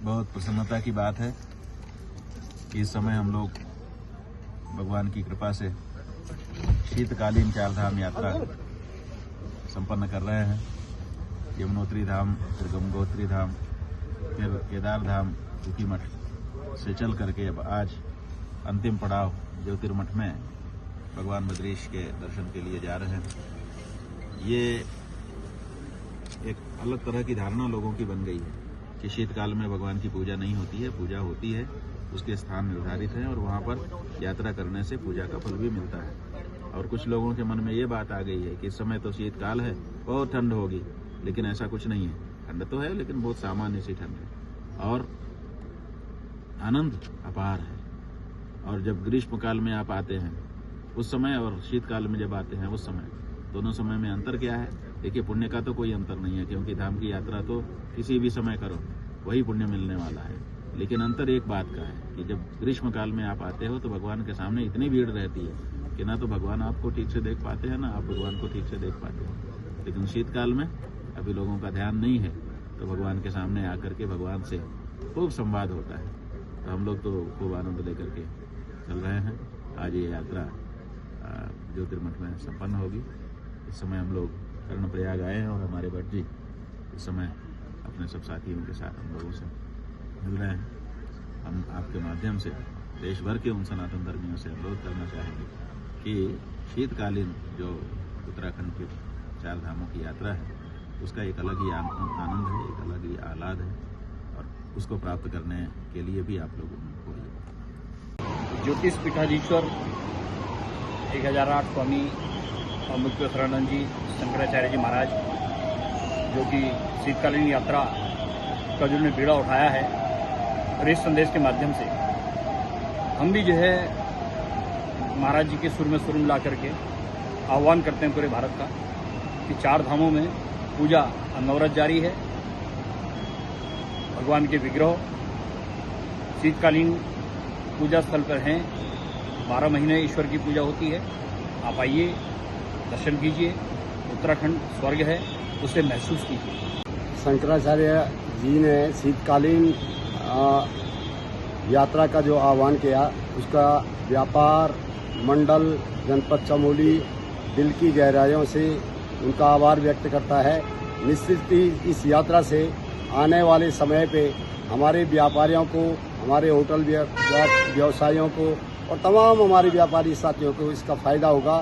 बहुत प्रसन्नता की बात है कि इस समय हम लोग भगवान की कृपा से शीतकालीन चारधाम यात्रा संपन्न कर रहे हैं। यमुनोत्री धाम, फिर गंगोत्री धाम, फिर केदार धाम, जोशीमठ से चल करके अब आज अंतिम पड़ाव ज्योतिर्मठ में भगवान बद्रीश के दर्शन के लिए जा रहे हैं। ये एक अलग तरह की धारणा लोगों की बन गई है कि शीतकाल में भगवान की पूजा नहीं होती है। पूजा होती है, उसके स्थान निर्धारित हैं और वहां पर यात्रा करने से पूजा का फल भी मिलता है। और कुछ लोगों के मन में ये बात आ गई है कि इस समय तो शीतकाल है, बहुत ठंड होगी, लेकिन ऐसा कुछ नहीं है। ठंड तो है, लेकिन बहुत सामान्य सी ठंड है और आनंद अपार है। और जब ग्रीष्मकाल में आप आते हैं उस समय और शीतकाल में जब आते हैं उस समय, दोनों समय में अंतर क्या है? देखिए, पुण्य का तो कोई अंतर नहीं है, क्योंकि धाम की यात्रा तो किसी भी समय करो वही पुण्य मिलने वाला है। लेकिन अंतर एक बात का है कि जब ग्रीष्मकाल में आप आते हो तो भगवान के सामने इतनी भीड़ रहती है कि ना तो भगवान आपको ठीक से देख पाते हैं, ना आप भगवान को ठीक से देख पाते हैं। लेकिन शीतकाल में अभी लोगों का ध्यान नहीं है तो भगवान के सामने आकर के भगवान से खूब संवाद होता है। तो हम लोग तो खूब आनंद लेकर के चल रहे हैं। आज ये यात्रा ज्योतिर्मठ में संपन्न होगी। इस समय हम लोग कर्णप्रयाग आए हैं और हमारे भट्ट जी इस समय अपने सब साथियों के साथ हम लोगों से मिल रहे हैं। हम आपके माध्यम से देश भर के उन सनातन धर्मियों से अनुरोध करना चाहेंगे कि शीतकालीन जो उत्तराखंड के चार धामों की यात्रा है उसका एक अलग ही आनंद है, एक अलग ही आह्लाद है और उसको प्राप्त करने के लिए भी आप लोग ज्योतिष पीठाधीश्वर 1008 स्वामी मुक्तेश्वर शरणानंद जी, शंकराचार्य जी महाराज, जो कि शीतकालीन यात्रा का जिन्होंने बीड़ा उठाया है और इस संदेश के माध्यम से हम भी जो है महाराज जी के सुर में सुर मिला करके आह्वान करते हैं पूरे भारत का कि चार धामों में पूजा अनवरत जारी है। भगवान के विग्रह शीतकालीन पूजा स्थल पर हैं। 12 महीने ईश्वर की पूजा होती है। आप आइए, दर्शन कीजिए। उत्तराखंड स्वर्ग है, उसे महसूस कीजिए। शंकराचार्य जी ने शीतकालीन यात्रा का जो आह्वान किया, उसका व्यापार मंडल जनपद चमोली दिल की गहराइयों से उनका आभार व्यक्त करता है। निश्चित ही इस यात्रा से आने वाले समय पे हमारे व्यापारियों को, हमारे होटल व्यवसायियों को और तमाम हमारे व्यापारी साथियों को इसका फायदा होगा।